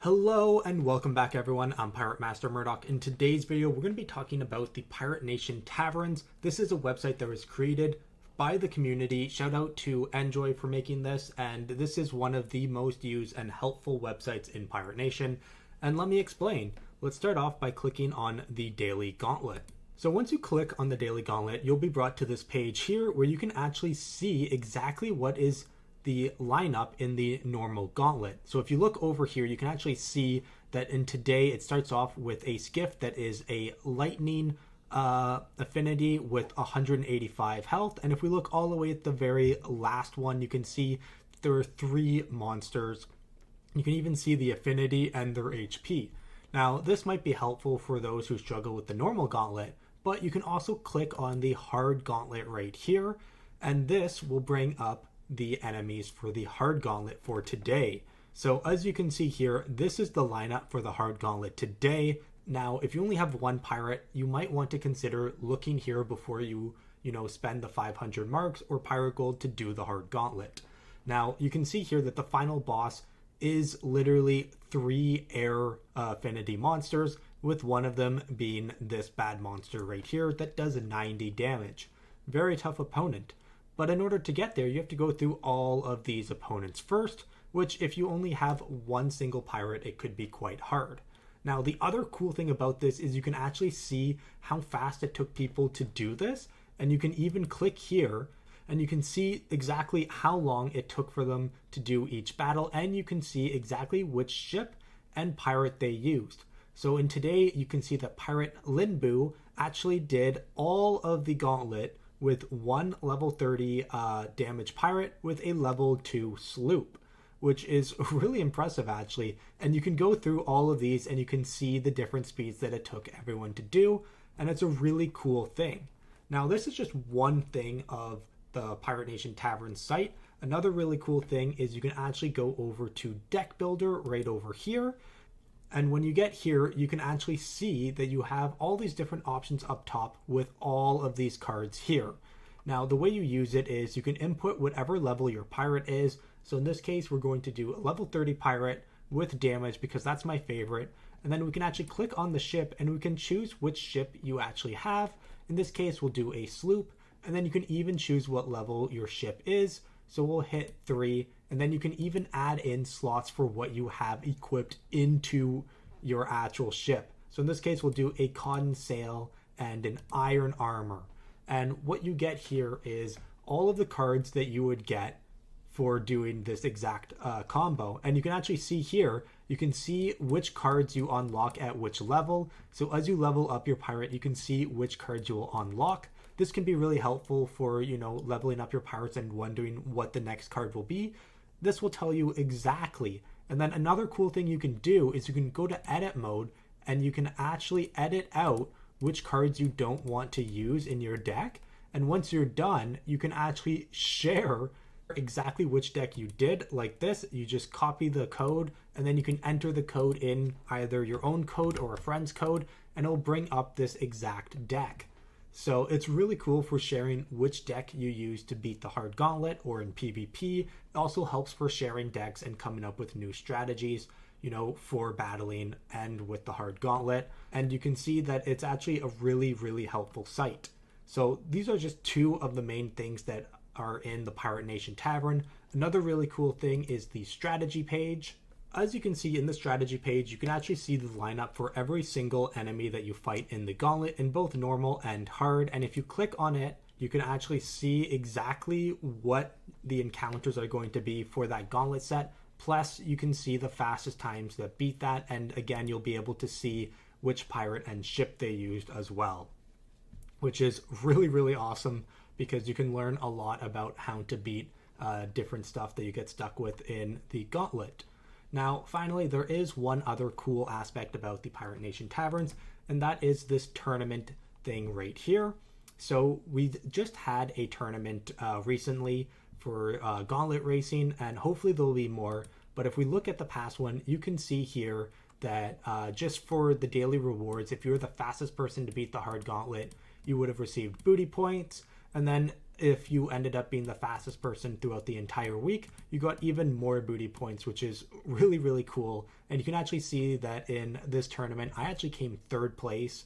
Hello and welcome back everyone, I'm Pirate Master Murdoch. In today's video we're going to be talking about the Pirate Nation Taverns. This is a website that was created by the community. Shout out to Enjoy for making this, and this is one of the most used and helpful websites in Pirate Nation. And let me explain. Let's start off by clicking on the Daily Gauntlet. So once you click on the Daily Gauntlet, you'll be brought to this page here where you can actually see exactly what is the lineup in the normal gauntlet. So if you look over here, you can actually see that in today it starts off with a skiff that is a lightning affinity with 185 health. And if we look all the way at the very last one, you can see there are 3 monsters. You can even see the affinity and their HP. Now this might be helpful for those who struggle with the normal gauntlet, but you can also click on the hard gauntlet right here, and this will bring up the enemies for the hard gauntlet for today. So as you can see here, this is the lineup for the hard gauntlet today. Now if you only have one pirate, you might want to consider looking here before you spend the 500 marks or pirate gold to do the hard gauntlet. Now you can see here that the final boss is literally 3 air affinity monsters, with one of them being this bad monster right here that does 90 damage. Very tough opponent. But in order to get there, you have to go through all of these opponents first, which if you only have one single pirate, it could be quite hard. Now, the other cool thing about this is you can actually see how fast it took people to do this, and you can even click here and you can see exactly how long it took for them to do each battle, and you can see exactly which ship and pirate they used. So in today, you can see that Pirate Linbu actually did all of the gauntlet with one level 30 damage pirate with a level 2 sloop, which is really impressive actually. And you can go through all of these and you can see the different speeds that it took everyone to do, and it's a really cool thing. Now this is just one thing of the Pirate Nation Tavern site. Another really cool thing is you can actually go over to Deck Builder right over here. And when you get here, you can actually see that you have all these different options up top with all of these cards here. Now, the way you use it is you can input whatever level your pirate is. So in this case, we're going to do a level 30 pirate with damage because that's my favorite. And then we can actually click on the ship and we can choose which ship you actually have. In this case, we'll do a sloop. And then you can even choose what level your ship is. So we'll hit 3, and then you can even add in slots for what you have equipped into your actual ship. So in this case, we'll do a cotton sail and an iron armor. And what you get here is all of the cards that you would get for doing this exact combo. And you can actually see here, you can see which cards you unlock at which level. So as you level up your pirate, you can see which cards you will unlock. This can be really helpful for, leveling up your pirates and wondering what the next card will be. This will tell you exactly. And then another cool thing you can do is you can go to edit mode and you can actually edit out which cards you don't want to use in your deck. And once you're done, you can actually share exactly which deck you did. Like this, you just copy the code and then you can enter the code in either your own code or a friend's code, and it'll bring up this exact deck. So it's really cool for sharing which deck you use to beat the hard gauntlet or in PvP. It also helps for sharing decks and coming up with new strategies, for battling and with the hard gauntlet. And you can see that it's actually a really, really helpful site. So these are just 2 of the main things that are in the Pirate Nation Tavern. Another really cool thing is the strategy page. As you can see in the strategy page, you can actually see the lineup for every single enemy that you fight in the gauntlet in both normal and hard. And if you click on it, you can actually see exactly what the encounters are going to be for that gauntlet set. Plus, you can see the fastest times that beat that. And again, you'll be able to see which pirate and ship they used as well, which is really, really awesome because you can learn a lot about how to beat different stuff that you get stuck with in the gauntlet. Now, finally, there is one other cool aspect about the Pirate Nation Taverns, and that is this tournament thing right here. So we just had a tournament recently for gauntlet racing, and hopefully there'll be more. But if we look at the past one, you can see here that just for the daily rewards, if you're the fastest person to beat the hard gauntlet, you would have received booty points. And then if you ended up being the fastest person throughout the entire week, you got even more booty points, which is really, really cool. And you can actually see that in this tournament, I actually came third place.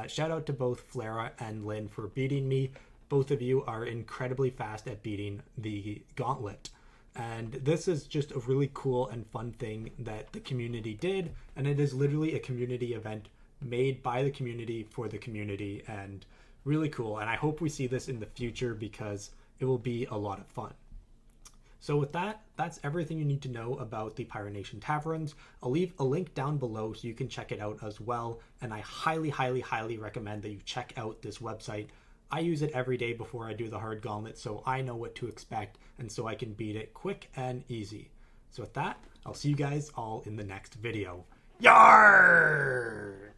Shout out to both Flara and Lynn for beating me. Both of you are incredibly fast at beating the Gauntlet. And this is just a really cool and fun thing that the community did. And it is literally a community event made by the community for the community, and really cool. And I hope we see this in the future because it will be a lot of fun. So with that, that's everything you need to know about the Pirate Nation Taverns. I'll leave a link down below so you can check it out as well. And I highly, highly, highly recommend that you check out this website. I use it every day before I do the hard gauntlet, so I know what to expect and so I can beat it quick and easy. So with that, I'll see you guys all in the next video. Yarr!